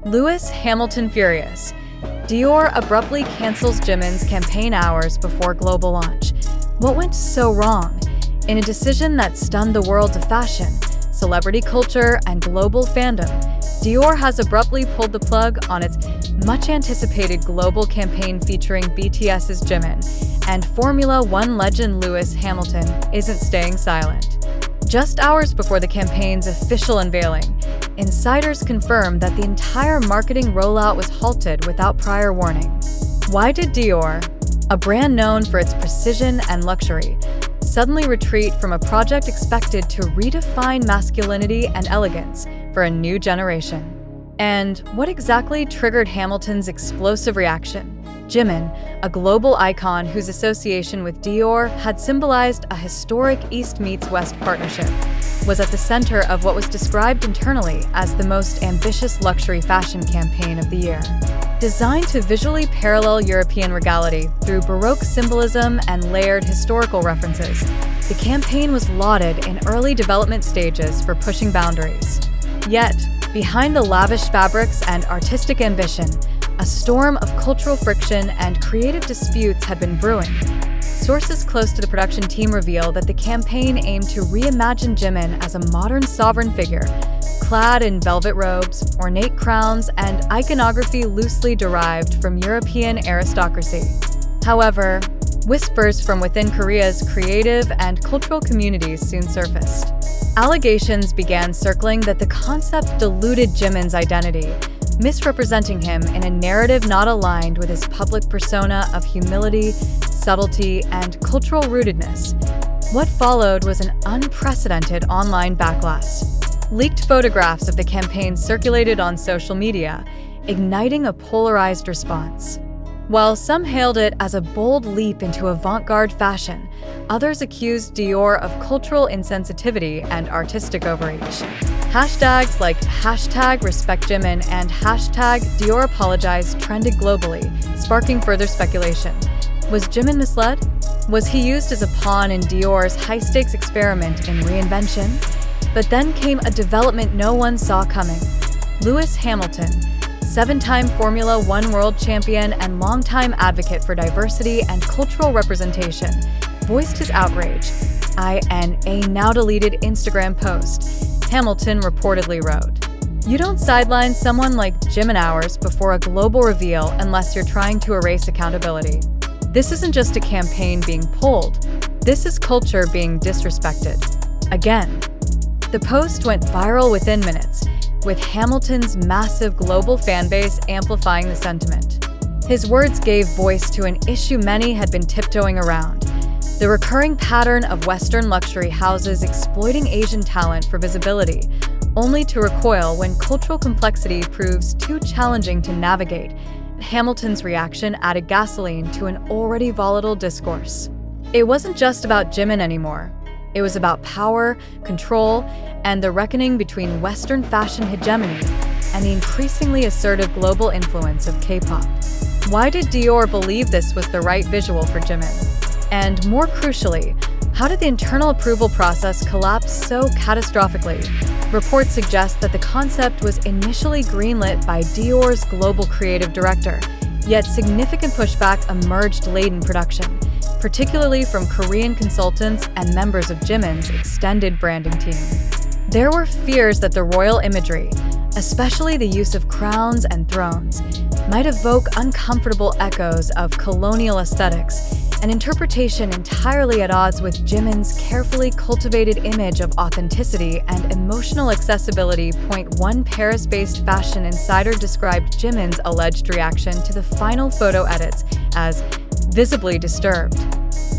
Lewis Hamilton furious. Dior abruptly cancels Jimin's campaign hours before global launch. What went so wrong? In a decision that stunned the world of fashion, celebrity culture, and global fandom, Dior has abruptly pulled the plug on its much-anticipated global campaign featuring BTS's Jimin, and Formula One legend Lewis Hamilton isn't staying silent. Just hours before the campaign's official unveiling, insiders confirmed that the entire marketing rollout was halted without prior warning. Why did Dior, a brand known for its precision and luxury, suddenly retreat from a project expected to redefine masculinity and elegance for a new generation? And what exactly triggered Hamilton's explosive reaction? Jimin, a global icon whose association with Dior had symbolized a historic East meets West partnership, was at the center of what was described internally as the most ambitious luxury fashion campaign of the year. Designed to visually parallel European regality through Baroque symbolism and layered historical references, the campaign was lauded in early development stages for pushing boundaries. Yet, behind the lavish fabrics and artistic ambition, a storm of cultural friction and creative disputes had been brewing. Sources close to the production team reveal that the campaign aimed to reimagine Jimin as a modern sovereign figure, clad in velvet robes, ornate crowns, and iconography loosely derived from European aristocracy. However, whispers from within Korea's creative and cultural communities soon surfaced. Allegations began circling that the concept diluted Jimin's identity, misrepresenting him in a narrative not aligned with his public persona of humility, subtlety, and cultural rootedness. What followed was an unprecedented online backlash. Leaked photographs of the campaign circulated on social media, igniting a polarized response. While some hailed it as a bold leap into avant-garde fashion, others accused Dior of cultural insensitivity and artistic overreach. Hashtags like #RespectJimin and #DiorApologize trended globally, sparking further speculation. Was Jimin misled? Was he used as a pawn in Dior's high-stakes experiment in reinvention? But then came a development no one saw coming. Lewis Hamilton, seven-time Formula One world champion and longtime advocate for diversity and cultural representation, voiced his outrage. In a now-deleted Instagram post, Hamilton reportedly wrote, "You don't sideline someone like Jimin hours before a global reveal unless you're trying to erase accountability. This isn't just a campaign being pulled. This is culture being disrespected." Again. The post went viral within minutes, with Hamilton's massive global fanbase amplifying the sentiment. His words gave voice to an issue many had been tiptoeing around: the recurring pattern of Western luxury houses exploiting Asian talent for visibility, only to recoil when cultural complexity proves too challenging to navigate. Hamilton's reaction added gasoline to an already volatile discourse. It wasn't just about Jimin anymore. It was about power, control, and the reckoning between Western fashion hegemony and the increasingly assertive global influence of K-pop. Why did Dior believe this was the right visual for Jimin? And more crucially, how did the internal approval process collapse so catastrophically? Reports suggest that the concept was initially greenlit by Dior's global creative director, yet significant pushback emerged late in production, particularly from Korean consultants and members of Jimin's extended branding team. There were fears that the royal imagery, especially the use of crowns and thrones, might evoke uncomfortable echoes of colonial aesthetics, an interpretation entirely at odds with Jimin's carefully cultivated image of authenticity and emotional accessibility. One Paris-based fashion insider described Jimin's alleged reaction to the final photo edits as visibly disturbed.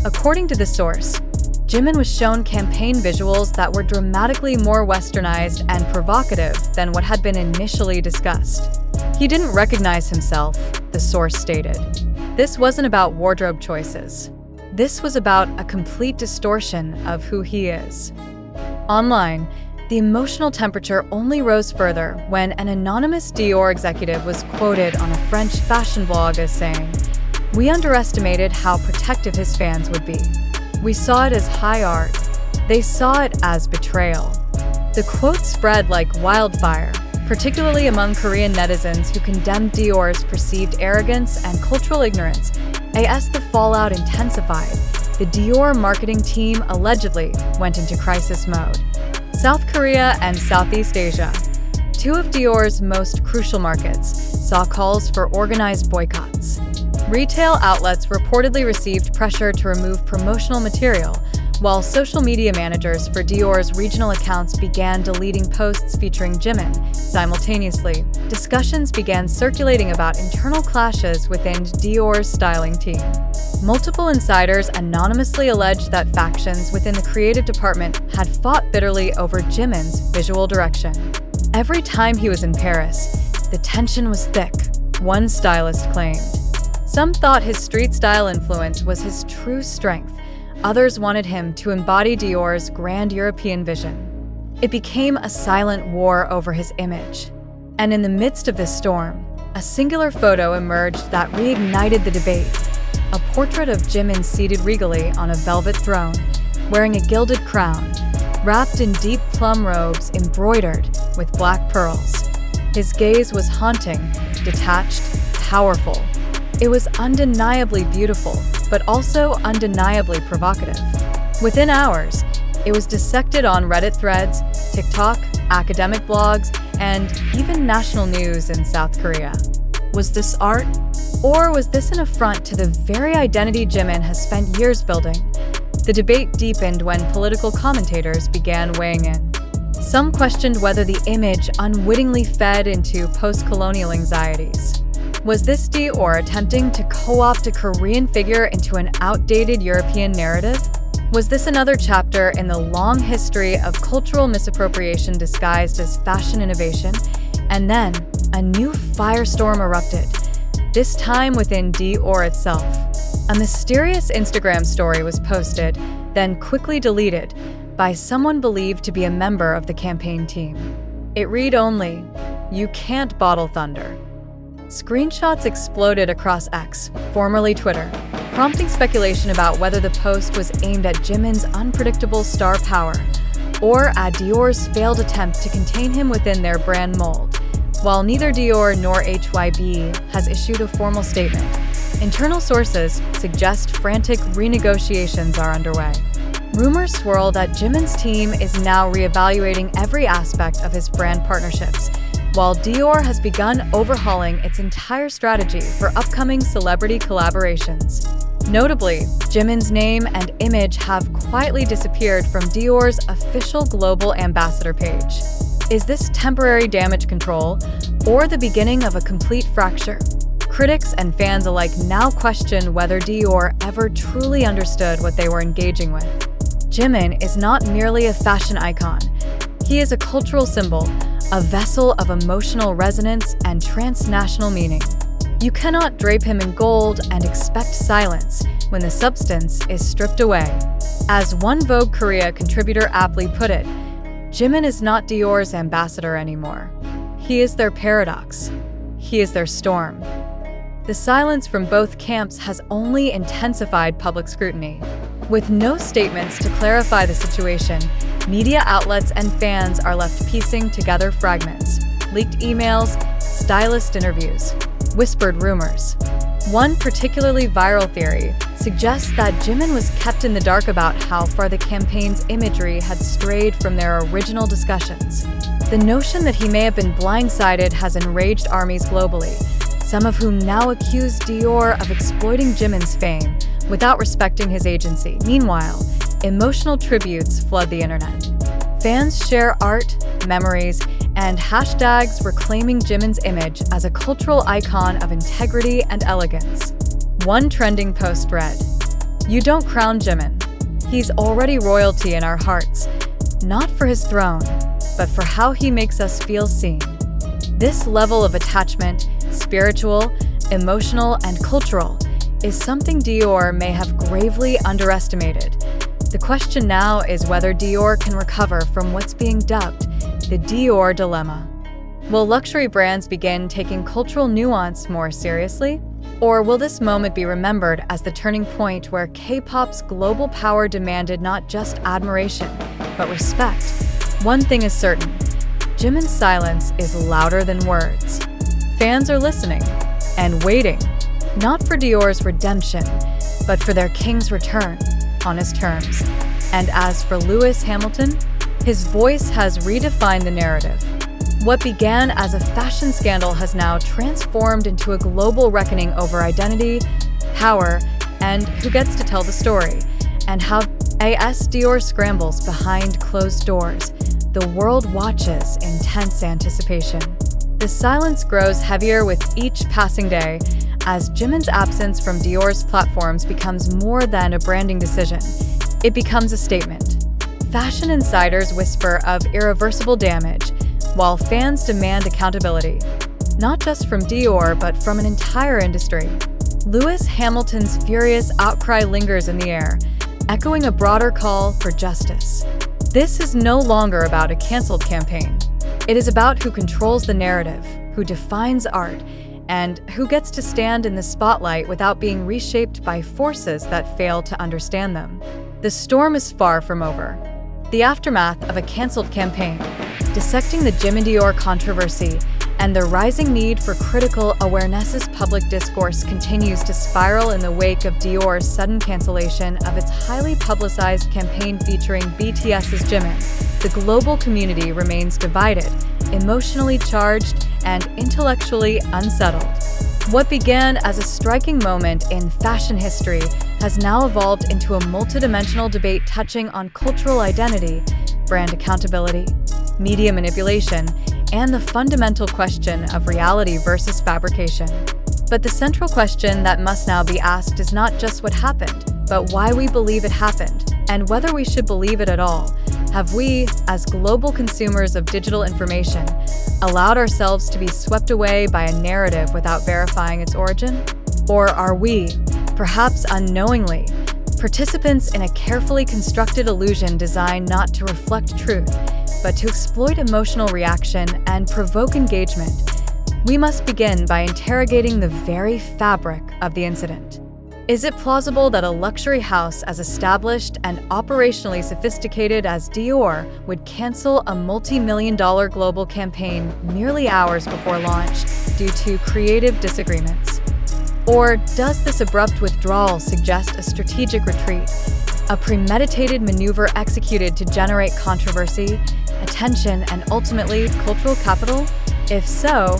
According to the source, Jimin was shown campaign visuals that were dramatically more westernized and provocative than what had been initially discussed. He didn't recognize himself, the source stated. This wasn't about wardrobe choices. This was about a complete distortion of who he is. Online, the emotional temperature only rose further when an anonymous Dior executive was quoted on a French fashion blog as saying, "We underestimated how protective his fans would be. We saw it as high art. They saw it as betrayal." The quote spread like wildfire, particularly among Korean netizens who condemned Dior's perceived arrogance and cultural ignorance. As the fallout intensified, the Dior marketing team allegedly went into crisis mode. South Korea and Southeast Asia, two of Dior's most crucial markets, saw calls for organized boycotts. Retail outlets reportedly received pressure to remove promotional material, while social media managers for Dior's regional accounts began deleting posts featuring Jimin. Simultaneously, discussions began circulating about internal clashes within Dior's styling team. Multiple insiders anonymously alleged that factions within the creative department had fought bitterly over Jimin's visual direction. Every time he was in Paris, the tension was thick, one stylist claimed. Some thought his street style influence was his true strength. Others wanted him to embody Dior's grand European vision. It became a silent war over his image. And in the midst of this storm, a singular photo emerged that reignited the debate. A portrait of Jimin seated regally on a velvet throne, wearing a gilded crown, wrapped in deep plum robes embroidered with black pearls. His gaze was haunting, detached, powerful. It was undeniably beautiful, but also undeniably provocative. Within hours, it was dissected on Reddit threads, TikTok, academic blogs, and even national news in South Korea. Was this art? Or was this an affront to the very identity Jimin has spent years building? The debate deepened when political commentators began weighing in. Some questioned whether the image unwittingly fed into post-colonial anxieties. Was this Dior attempting to co-opt a Korean figure into an outdated European narrative? Was this another chapter in the long history of cultural misappropriation disguised as fashion innovation? And then, a new firestorm erupted, this time within Dior itself. A mysterious Instagram story was posted, then quickly deleted, by someone believed to be a member of the campaign team. It read only, "You can't bottle thunder." Screenshots exploded across X, formerly Twitter, prompting speculation about whether the post was aimed at Jimin's unpredictable star power or at Dior's failed attempt to contain him within their brand mold. While neither Dior nor HYB has issued a formal statement, internal sources suggest frantic renegotiations are underway. Rumors swirl that Jimin's team is now reevaluating every aspect of his brand partnerships, while Dior has begun overhauling its entire strategy for upcoming celebrity collaborations. Notably, Jimin's name and image have quietly disappeared from Dior's official global ambassador page. Is this temporary damage control, or the beginning of a complete fracture? Critics and fans alike now question whether Dior ever truly understood what they were engaging with. Jimin is not merely a fashion icon. He is a cultural symbol, a vessel of emotional resonance and transnational meaning. You cannot drape him in gold and expect silence when the substance is stripped away. As one Vogue Korea contributor aptly put it, Jimin is not Dior's ambassador anymore. He is their paradox. He is their storm. The silence from both camps has only intensified public scrutiny. With no statements to clarify the situation, media outlets and fans are left piecing together fragments, leaked emails, stylist interviews, whispered rumors. One particularly viral theory suggests that Jimin was kept in the dark about how far the campaign's imagery had strayed from their original discussions. The notion that he may have been blindsided has enraged armies globally, some of whom now accuse Dior of exploiting Jimin's fame without respecting his agency. Meanwhile, emotional tributes flood the internet. Fans share art, memories, and hashtags reclaiming Jimin's image as a cultural icon of integrity and elegance. One trending post read, "You don't crown Jimin. He's already royalty in our hearts, not for his throne, but for how he makes us feel seen." This level of attachment, spiritual, emotional, and cultural, is something Dior may have gravely underestimated. The question now is whether Dior can recover from what's being dubbed the Dior dilemma. Will luxury brands begin taking cultural nuance more seriously? Or will this moment be remembered as the turning point where K-pop's global power demanded not just admiration, but respect? One thing is certain, Jimin's silence is louder than words. Fans are listening and waiting, not for Dior's redemption, but for their king's return on his terms. And as for Lewis Hamilton, his voice has redefined the narrative. What began as a fashion scandal has now transformed into a global reckoning over identity, power, and who gets to tell the story, and how as Dior scrambles behind closed doors. The world watches in tense anticipation. The silence grows heavier with each passing day as Jimin's absence from Dior's platforms becomes more than a branding decision. It becomes a statement. Fashion insiders whisper of irreversible damage, while fans demand accountability, not just from Dior but from an entire industry. Lewis Hamilton's furious outcry lingers in the air, echoing a broader call for justice. This is no longer about a canceled campaign. It is about who controls the narrative, who defines art, and who gets to stand in the spotlight without being reshaped by forces that fail to understand them. The storm is far from over. The aftermath of a canceled campaign, dissecting the Jimin Dior controversy, and the rising need for critical awareness's public discourse continues to spiral in the wake of Dior's sudden cancellation of its highly publicized campaign featuring BTS's Jimin. The global community remains divided, emotionally charged, and intellectually unsettled. What began as a striking moment in fashion history has now evolved into a multidimensional debate touching on cultural identity, brand accountability, media manipulation, and the fundamental question of reality versus fabrication. But the central question that must now be asked is not just what happened, but why we believe it happened, and whether we should believe it at all. Have we, as global consumers of digital information, allowed ourselves to be swept away by a narrative without verifying its origin? Or are we, perhaps unknowingly, participants in a carefully constructed illusion designed not to reflect truth, but to exploit emotional reaction and provoke engagement? We must begin by interrogating the very fabric of the incident. Is it plausible that a luxury house as established and operationally sophisticated as Dior would cancel a multi-million-dollar global campaign merely hours before launch due to creative disagreements? Or does this abrupt withdrawal suggest a strategic retreat, a premeditated maneuver executed to generate controversy, attention, and ultimately cultural capital? If so,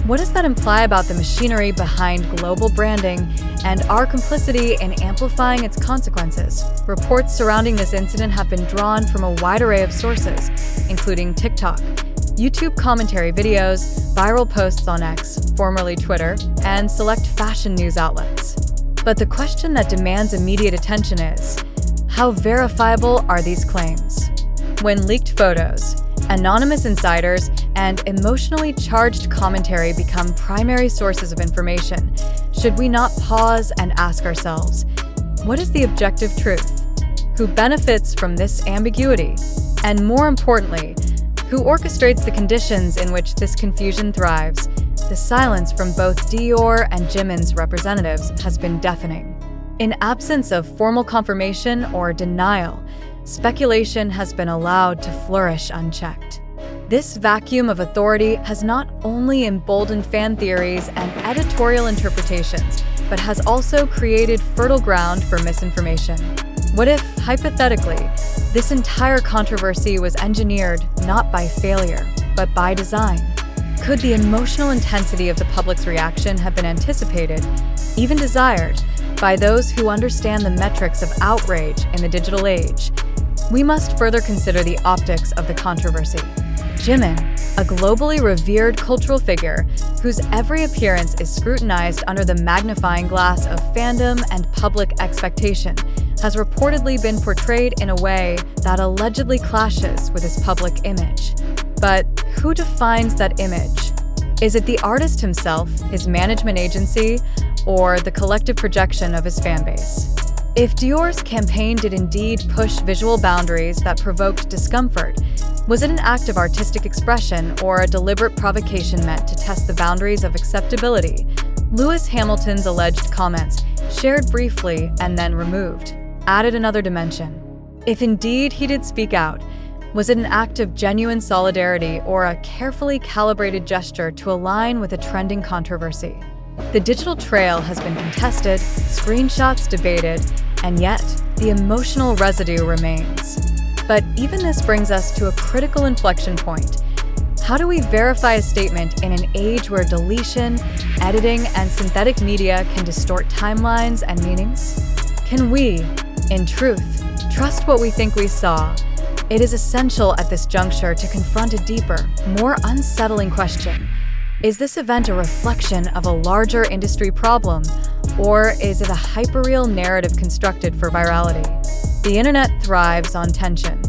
what does that imply about the machinery behind global branding and our complicity in amplifying its consequences? Reports surrounding this incident have been drawn from a wide array of sources, including TikTok, YouTube commentary videos, viral posts on X, formerly Twitter, and select fashion news outlets. But the question that demands immediate attention is, how verifiable are these claims? When leaked photos, anonymous insiders, and emotionally charged commentary become primary sources of information, should we not pause and ask ourselves, what is the objective truth? Who benefits from this ambiguity? And more importantly, who orchestrates the conditions in which this confusion thrives? The silence from both Dior and Jimin's representatives has been deafening. In absence of formal confirmation or denial, speculation has been allowed to flourish unchecked. This vacuum of authority has not only emboldened fan theories and editorial interpretations, but has also created fertile ground for misinformation. What if, hypothetically, this entire controversy was engineered not by failure, but by design? Could the emotional intensity of the public's reaction have been anticipated, even desired, by those who understand the metrics of outrage in the digital age? We must further consider the optics of the controversy. Jimin, a globally revered cultural figure whose every appearance is scrutinized under the magnifying glass of fandom and public expectation, has reportedly been portrayed in a way that allegedly clashes with his public image. But who defines that image? Is it the artist himself, his management agency, or the collective projection of his fanbase? If Dior's campaign did indeed push visual boundaries that provoked discomfort, was it an act of artistic expression or a deliberate provocation meant to test the boundaries of acceptability? Lewis Hamilton's alleged comments, shared briefly and then removed, added another dimension. If indeed he did speak out, Was it an act of genuine solidarity or a carefully calibrated gesture to align with a trending controversy? The digital trail has been contested, screenshots debated, and yet the emotional residue remains. But even this brings us to a critical inflection point. How do we verify a statement in an age where deletion, editing, and synthetic media can distort timelines and meanings? Can we, in truth, trust what we think we saw? It is essential at this juncture to confront a deeper, more unsettling question. Is this event a reflection of a larger industry problem, or is it a hyperreal narrative constructed for virality? The internet thrives on tension.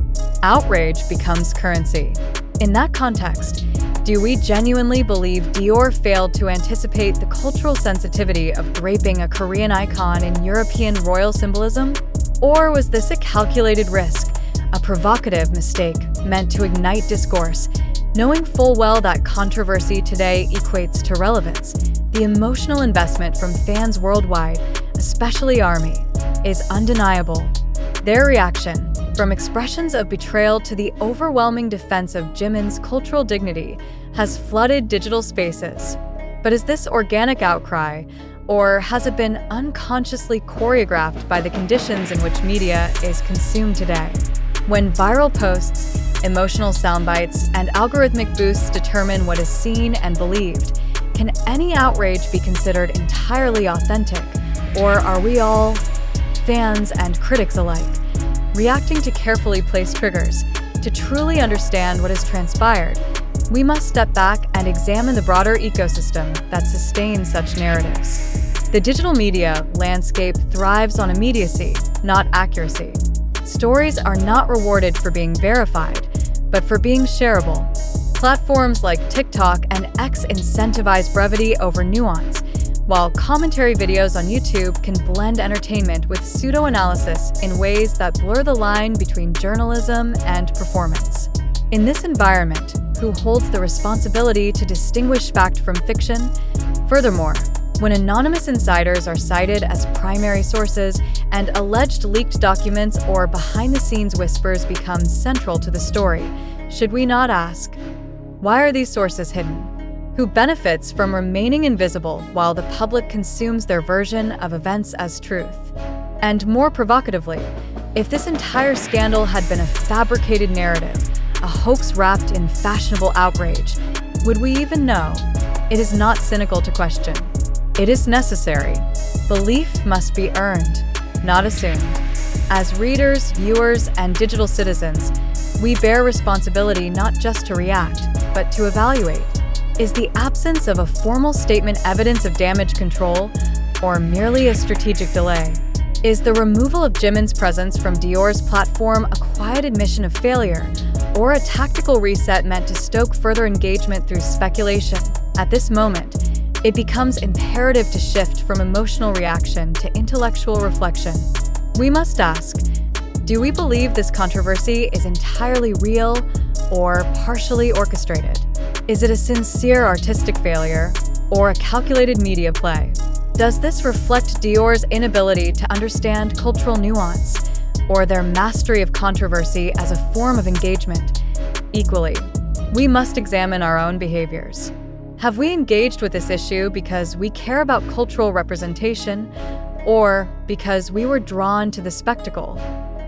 Outrage becomes currency. In that context, do we genuinely believe Dior failed to anticipate the cultural sensitivity of draping a Korean icon in European royal symbolism? Or was this a calculated risk, a provocative mistake meant to ignite discourse? Knowing full well that controversy today equates to relevance, the emotional investment from fans worldwide, especially ARMY, is undeniable. Their reaction, from expressions of betrayal to the overwhelming defense of Jimin's cultural dignity, has flooded digital spaces. But is this organic outcry, or has it been unconsciously choreographed by the conditions in which media is consumed today? When viral posts, emotional soundbites, and algorithmic boosts determine what is seen and believed, can any outrage be considered entirely authentic, or are we all, fans and critics alike, reacting to carefully placed triggers? To truly understand what has transpired, we must step back and examine the broader ecosystem that sustains such narratives. The digital media landscape thrives on immediacy, not accuracy. Stories are not rewarded for being verified, but for being shareable. Platforms like TikTok and X incentivize brevity over nuance, while commentary videos on YouTube can blend entertainment with pseudo-analysis in ways that blur the line between journalism and performance. In this environment, who holds the responsibility to distinguish fact from fiction? Furthermore, when anonymous insiders are cited as primary sources and alleged leaked documents or behind-the-scenes whispers become central to the story, should we not ask, why are these sources hidden? Who benefits from remaining invisible while the public consumes their version of events as truth? And more provocatively, if this entire scandal had been a fabricated narrative, a hoax wrapped in fashionable outrage, would we even know? It is not cynical to question. It is necessary. Belief must be earned, not assumed. As readers, viewers, and digital citizens, we bear responsibility not just to react, but to evaluate. Is the absence of a formal statement evidence of damage control, or merely a strategic delay? Is the removal of Jimin's presence from Dior's platform a quiet admission of failure, or a tactical reset meant to stoke further engagement through speculation? At this moment, it becomes imperative to shift from emotional reaction to intellectual reflection. We must ask, do we believe this controversy is entirely real or partially orchestrated? Is it a sincere artistic failure or a calculated media play? Does this reflect Dior's inability to understand cultural nuance or their mastery of controversy as a form of engagement? Equally, we must examine our own behaviors. Have we engaged with this issue because we care about cultural representation, or because we were drawn to the spectacle?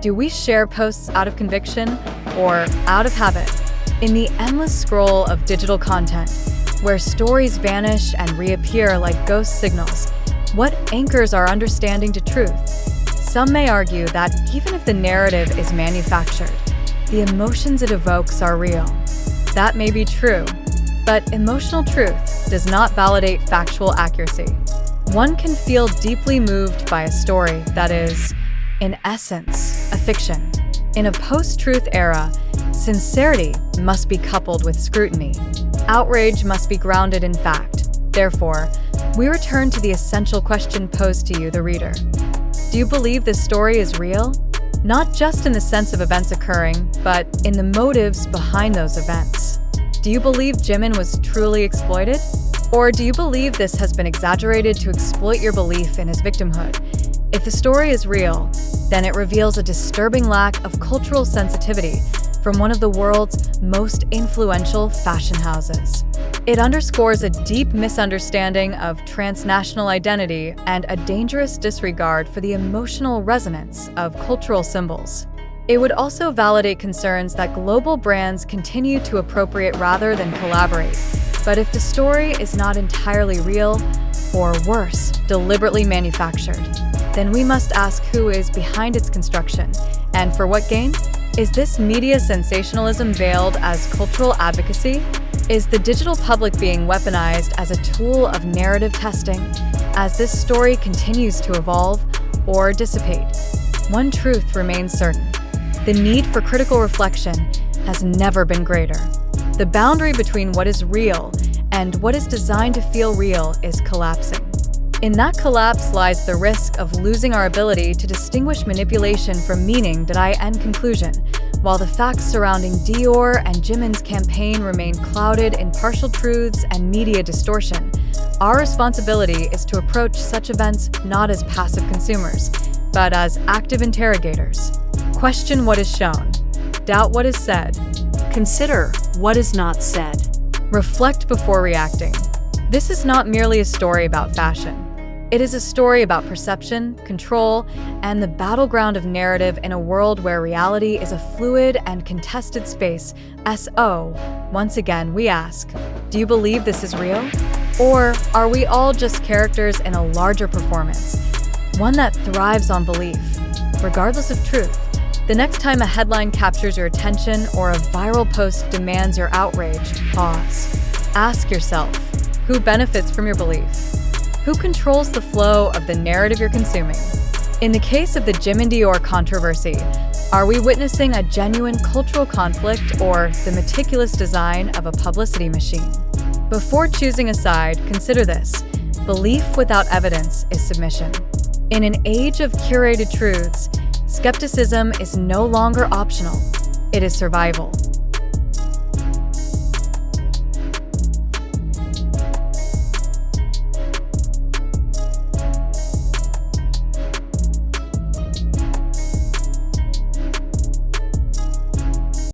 Do we share posts out of conviction or out of habit? In the endless scroll of digital content, where stories vanish and reappear like ghost signals, what anchors our understanding to truth? Some may argue that even if the narrative is manufactured, the emotions it evokes are real. That may be true, but emotional truth does not validate factual accuracy. One can feel deeply moved by a story that is, in essence, a fiction. In a post-truth era, sincerity must be coupled with scrutiny. Outrage must be grounded in fact. Therefore, we return to the essential question posed to you, the reader. Do you believe this story is real? Not just in the sense of events occurring, but in the motives behind those events. Do you believe Jimin was truly exploited? Or do you believe this has been exaggerated to exploit your belief in his victimhood? If the story is real, then it reveals a disturbing lack of cultural sensitivity, from one of the world's most influential fashion houses. It underscores a deep misunderstanding of transnational identity and a dangerous disregard for the emotional resonance of cultural symbols. It would also validate concerns that global brands continue to appropriate rather than collaborate. But if the story is not entirely real, or worse, deliberately manufactured, then we must ask who is behind its construction, and for what gain? Is this media sensationalism veiled as cultural advocacy? Is the digital public being weaponized as a tool of narrative testing as this story continues to evolve or dissipate? One truth remains certain. The need for critical reflection has never been greater. The boundary between what is real and what is designed to feel real is collapsing. In that collapse lies the risk of losing our ability to distinguish manipulation from meaning. End conclusion. While the facts surrounding Dior and Jimin's campaign remain clouded in partial truths and media distortion, our responsibility is to approach such events not as passive consumers, but as active interrogators. Question what is shown. Doubt what is said. Consider what is not said. Reflect before reacting. This is not merely a story about fashion. It is a story about perception, control, and the battleground of narrative in a world where reality is a fluid and contested space. Once again, we ask, do you believe this is real? Or are we all just characters in a larger performance? One that thrives on belief, regardless of truth. The next time a headline captures your attention or a viral post demands your outrage, pause. Ask yourself, who benefits from your belief? Who controls the flow of the narrative you're consuming? In the case of the Jimin Dior controversy, are we witnessing a genuine cultural conflict or the meticulous design of a publicity machine? Before choosing a side, consider this. Belief without evidence is submission. In an age of curated truths, skepticism is no longer optional. It is survival.